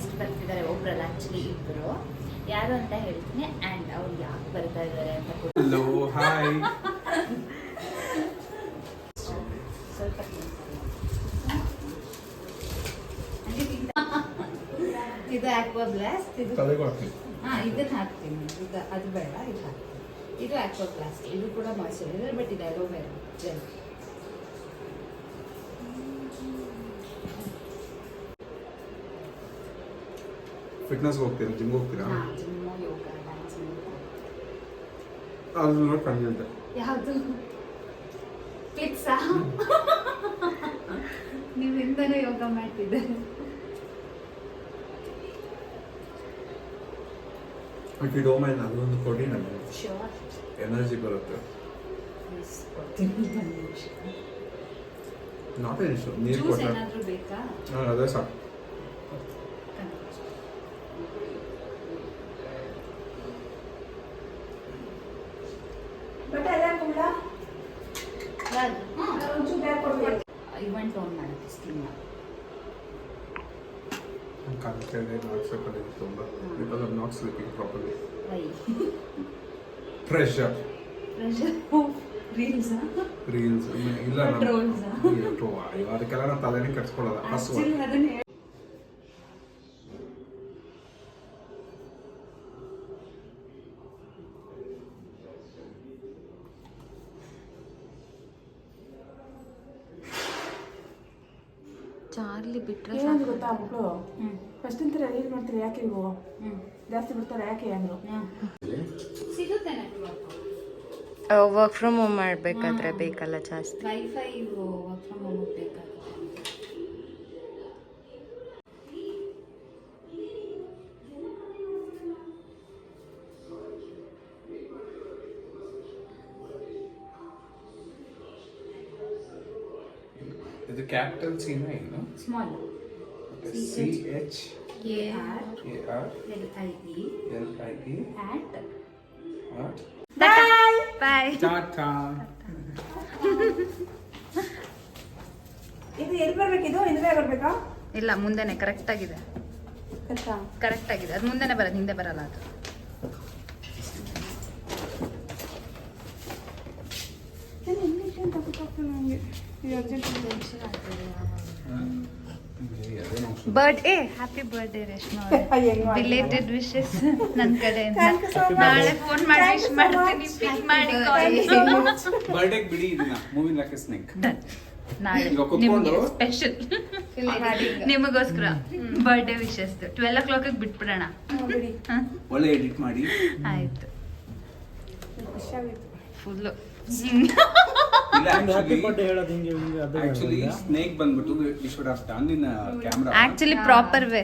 Guest ಬರ್ತಿದ್ದಾರೆ, ಒಬ್ರಲ್ಲ actually ಇಬ್ಬರು. ಯಾರು ಅಂತ ಹೇಳ್ತೀನಿ ಆ್ಯಂಡ್ ಅವ್ರು ಯಾಕೆ ಬರ್ತಾ ಇದ್ದಾರೆ ಅಂತ ಕೂಡ. Hello hi. ಸ್ವಲ್ಪ ಇದು ಆಕ್ವಾ ಬ್ಲಾಸ್ಟ್, ಇದು ಇದನ್ನ ಹಾಕ್ತೀನಿ. ಇದು ಅದು ಬೇಡ, ಇದು ಹಾಕ್ತೀನಿ. ಇದು ಆಕ್ವಾ ಬ್ಲಾಸ್ಟ್, ಇದು ಕೂಡ ಮಾಯ್ಶ್ಚರೈಸರ್, ಬಟ್ ಇದು ಅಲೋವೆರಾ ಜೆಲ್. ಫಿಟ್ನೆಸ್ ಹೋಗ್ತೀರಾ, ಜಿಮ್ ಹೋಗ್ತೀರಾ? ಜಿಮ್ಮು, ಯೋಗ, ಡ್ಯಾನ್ಸ್. ಅದು ನೋಡಿ ಕಂಡಿದ್ದೆ. ಯಾವುದು ಫ್ಲಿಕ್ಸಾ? ನೀವು ಹಿಂದೆನೇ ಯೋಗ ಮಾಡ್ತಿದ್ದಾರೆ. ಇಫ್ ಯು ಡೋಂಟ್ ಮೈಂಡ್ ಅದೊಂದು ಕೊಡಿ ನನಗೆ, ಶ್ಯೂರ್. ಎನರ್ಜಿ ಬರುತ್ತೆ. Not an issue. ನೀರು ಜ್ಯೂಸ್ ಕೊಟ್ಟರೆ ಏನಾದರೂ ಬೇಕಾ? ಅದೇ ಸಾಕು. ಇವೆಂಟ್ ಆನ್ ಮಾಡುತ್ತೆ ಸ್ಕಿನ್. ಕಾನ್ಸಂಟ್ರೇಟ್ ಮಾಡ್ಸೋಕೆ ತುಂಬ because of not sleeping properly. Why pressure ರೀಲ್ಸಾ? ರೀಲ್ಸ್ ಇಲ್ಲ, ಟ್ರೋಲ್ಸಾ? ಅದಕ್ಕೆಲ್ಲ ನಾನು ತಲೆನೇ ಕಟ್ಸ್ಕೊಳ್ಳೋಲ್ಲ. ಆಕ್ಚುಲಿ ಅದನ್ನ ಚಾರ್ಲಿ ಬಿಟ್ರೆ ಏನಂತ ಗೊತ್ತಾ ಮಕ್ಕಳು? ಫಸ್ಟ್ ಇಂತ ರೀಲ್ ಮಾಡ್ತಾರೆ, ಯಾಕೆ ಇವು ಜಾಸ್ತಿ ಬಿಡ್ತಾರೆ, ಯಾಕೆ ಅಂದ್ರು. ಸಿಗುತ್ತೆ ವರ್ಕ್ ಫ್ರಮ್ ಹೋಮ್ ಮಾಡಬೇಕಾದ್ರೆ ಬೇಕಲ್ಲ ಜಾಸ್ತಿ. ವೈಫೈ ವರ್ಕ್ ಫ್ರಮ್ ಹೋಮ್ ಬೇಕಾಗುತ್ತೆ. ಇದು ಕ್ಯಾಪಿಟಲ್ ಸಿನ ಏನು? ಸ್ಮಾಲ್ CHARLIE ಬಾಯ್. ಟಾಟಾ. ಇದು ಎಲ್ಲಿ ಬರ್ಬೇಕು? ಇದು ಹಿಂದೆ ಬರ್ಬೇಕಾ? ಇಲ್ಲ, ಮುಂದೆನೆ ಕರೆಕ್ಟ್ ಆಗಿದೆ. ಕರೆಕ್ಟ್ ಆಗಿದೆ. ಅದು ಮುಂದೆನೆ ಬರೋದು, ಹಿಂದೆ ಬರಲ್ಲ ಅದು. Birthday, happy birthday Reshma. Related wishes ನನ್ನ ಕಡೆಯಿಂದ. ನಾಳೆ ಫೋನ್ ಮಾಡಿ ವಿಶ್ ಮಾಡ್ತೀನಿ, ಪಿಕ್ ಮಾಡಿ ಬರ್ಡೇಗೆ ಬಿಡಿ ಇದನ್ನ, ಮೂವಿ ಲೈಕ್ ಎ ಸ್ನೇಕ್. ನಾಳೆ ನಿಮಗೆ ಸ್ಪೆಷಲ್ ನಿಮಗೋಸ್ಕರ ಬರ್ಡೇ ವಿಶಸ್ 12 o'clock ಬಿಟ್ಬಿಡೋಣ. ಒಳ್ಳೆ ಎಡಿಟ್ ಮಾಡಿ. ಆಯ್ತು, ಫುಲ್ಲು ಆಕ್ಚುಲಿ ಸ್ನೇಕ್ ಬಂದ್ಬಿಟ್ಟು we should have done in camera. Actually proper way.